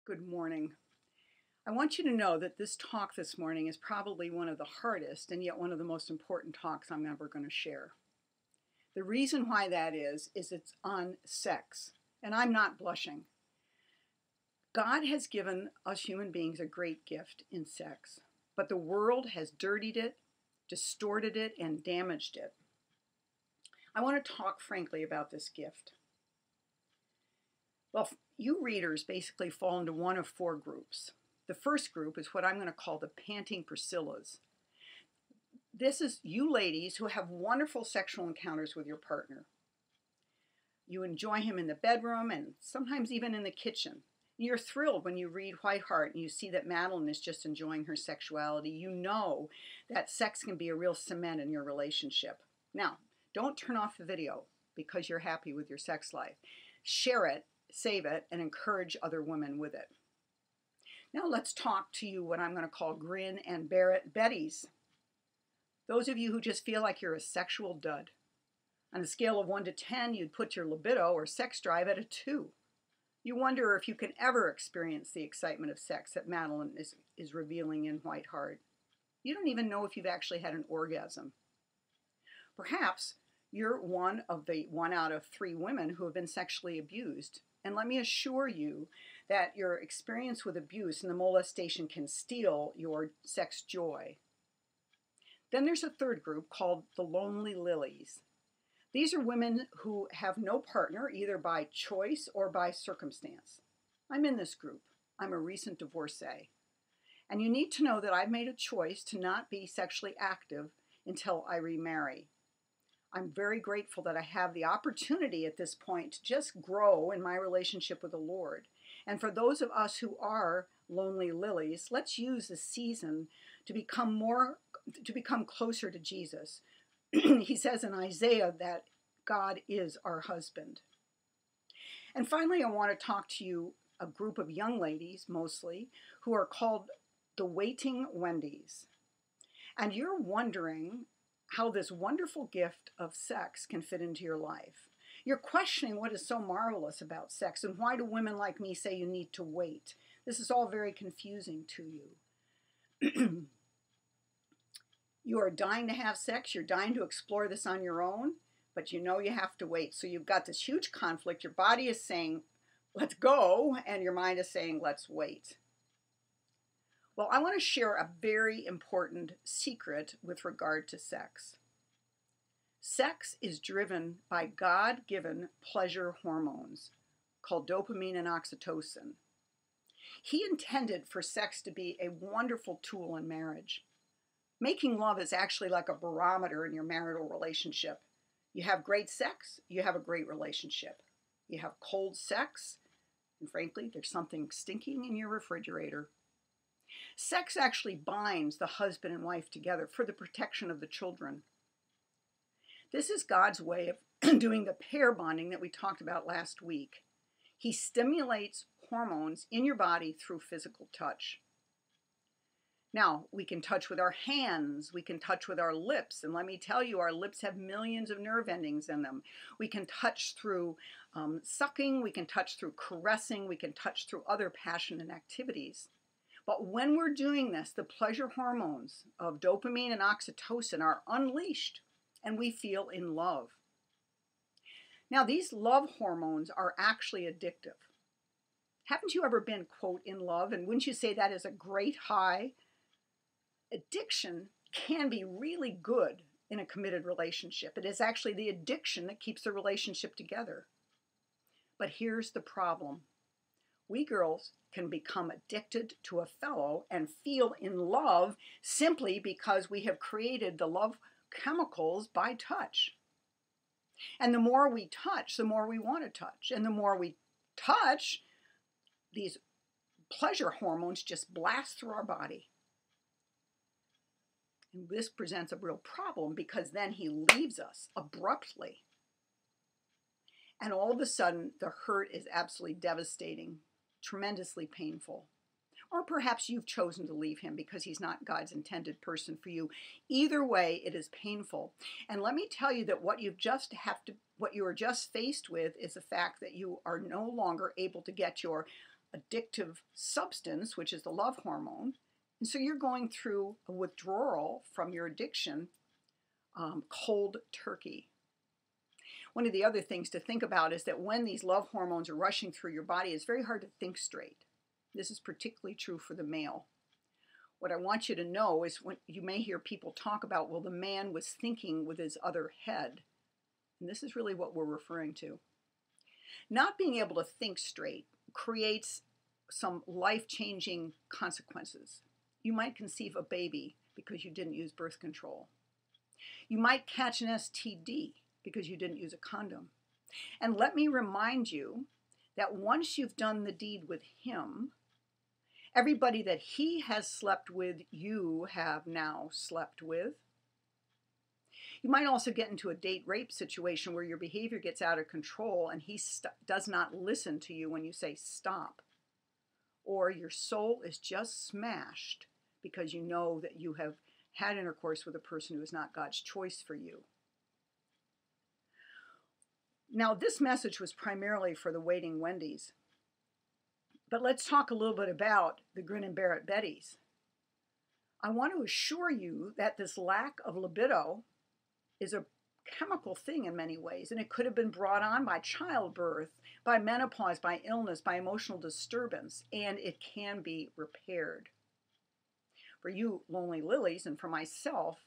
Good morning. I want you to know that this talk this morning is probably one of the hardest and yet one of the most important talks I'm ever going to share. The reason why that is it's on sex, and I'm not blushing. God has given us human beings a great gift in sex, but the world has dirtied it, distorted it, and damaged it. I want to talk frankly about this gift. Well, you readers basically fall into one of four groups. The first group is what I'm going to call the panting Priscillas. This is you ladies who have wonderful sexual encounters with your partner. You enjoy him in the bedroom and sometimes even in the kitchen. You're thrilled when you read Whiteheart and you see that Madeline is just enjoying her sexuality. You know that sex can be a real cement in your relationship. Now, don't turn off the video because you're happy with your sex life. Share it, save it, and encourage other women with it. Now let's talk to you what I'm going to call grin and bear it Betties. Those of you who just feel like you're a sexual dud. On a scale of 1 to 10, you'd put your libido or sex drive at a 2. You wonder if you can ever experience the excitement of sex that Madeline is revealing in Whiteheart. You don't even know if you've actually had an orgasm. Perhaps you're one of the 1 out of 3 women who have been sexually abused. And let me assure you that your experience with abuse and the molestation can steal your sex joy. Then there's a third group called the Lonely Lilies. These are women who have no partner either by choice or by circumstance. I'm in this group. I'm a recent divorcee. And you need to know that I've made a choice to not be sexually active until I remarry. I'm very grateful that I have the opportunity at this point to just grow in my relationship with the Lord. And for those of us who are lonely lilies, let's use this season to become closer to Jesus. He says in Isaiah that God is our husband. And finally, I want to talk to you, a group of young ladies mostly, who are called the Waiting Wendy's. And you're wondering how this wonderful gift of sex can fit into your life. You're questioning what is so marvelous about sex and why do women like me say you need to wait. This is all very confusing to you. You are dying to have sex, you're dying to explore this on your own, but you know you have to wait. So you've got this huge conflict. Your body is saying, let's go, and your mind is saying, let's wait. Well, I want to share a very important secret with regard to sex. Sex is driven by God-given pleasure hormones called dopamine and oxytocin. He intended for sex to be a wonderful tool in marriage. Making love is actually like a barometer in your marital relationship. You have great sex, you have a great relationship. You have cold sex, and frankly, there's something stinking in your refrigerator. Sex actually binds the husband and wife together for the protection of the children. This is God's way of doing the pair bonding that we talked about last week. He stimulates hormones in your body through physical touch. Now, we can touch with our hands, we can touch with our lips, and let me tell you, our lips have millions of nerve endings in them. We can touch through sucking, we can touch through caressing, we can touch through other passionate activities. But when we're doing this, the pleasure hormones of dopamine and oxytocin are unleashed, and we feel in love. Now, these love hormones are actually addictive. Haven't you ever been, quote, in love? And wouldn't you say that is a great high? Addiction can be really good in a committed relationship. It is actually the addiction that keeps the relationship together. But here's the problem. We girls can become addicted to a fellow and feel in love simply because we have created the love chemicals by touch. And the more we touch, the more we want to touch. And the more we touch, these pleasure hormones just blast through our body. And this presents a real problem because then he leaves us abruptly. And all of a sudden, the hurt is absolutely devastating, tremendously painful. Or perhaps you've chosen to leave him because he's not God's intended person for you. Either way, it is painful. And let me tell you that what you are just faced with is the fact that you are no longer able to get your addictive substance, which is the love hormone. And so you're going through a withdrawal from your addiction cold turkey. One of the other things to think about is that when these love hormones are rushing through your body, it's very hard to think straight. This is particularly true for the male. What I want you to know is when you may hear people talk about, well, the man was thinking with his other head. And this is really what we're referring to. Not being able to think straight creates some life-changing consequences. You might conceive a baby because you didn't use birth control. You might catch an STD because you didn't use a condom. And let me remind you that once you've done the deed with him, everybody that he has slept with, you have now slept with. You might also get into a date rape situation where your behavior gets out of control and he does not listen to you when you say stop. Or your soul is just smashed because you know that you have had intercourse with a person who is not God's choice for you. Now, this message was primarily for the waiting Wendy's. But let's talk a little bit about the grin and bear it Bettys. I want to assure you that this lack of libido is a chemical thing in many ways, and it could have been brought on by childbirth, by menopause, by illness, by emotional disturbance, and it can be repaired. For you lonely lilies, and for myself,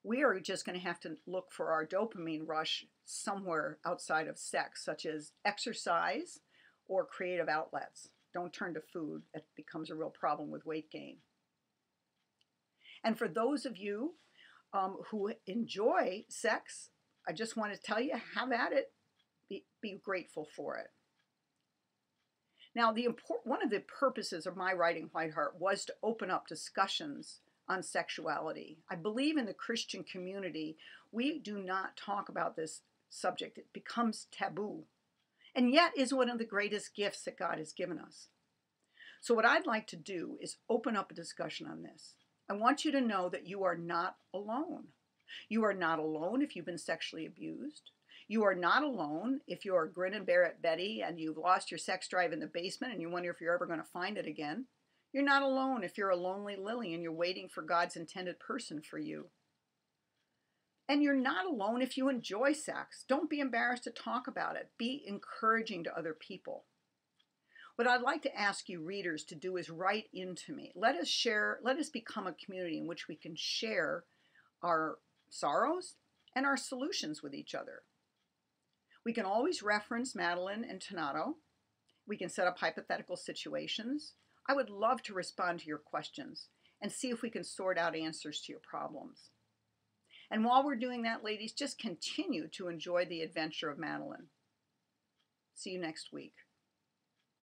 we are just going to have to look for our dopamine rush somewhere outside of sex, such as exercise or creative outlets. Don't turn to food. It becomes a real problem with weight gain. And for those of you who enjoy sex, I just want to tell you, have at it. Be grateful for it. Now, one of the purposes of my writing White Heart was to open up discussions on sexuality. I believe in the Christian community, we do not talk about this subject. It becomes taboo, and yet is one of the greatest gifts that God has given us. So what I'd like to do is open up a discussion on this. I want you to know that you are not alone. You are not alone if you've been sexually abused. You are not alone if you're a grin and bear it Betty and you've lost your sex drive in the basement and you wonder if you're ever going to find it again. You're not alone if you're a lonely lily and you're waiting for God's intended person for you. And you're not alone if you enjoy sex. Don't be embarrassed to talk about it. Be encouraging to other people. What I'd like to ask you readers to do is write into me. Let us become a community in which we can share our sorrows and our solutions with each other. We can always reference Madeline and Tonato. We can set up hypothetical situations. I would love to respond to your questions and see if we can sort out answers to your problems. And while we're doing that, ladies, just continue to enjoy the adventure of Madeline. See you next week.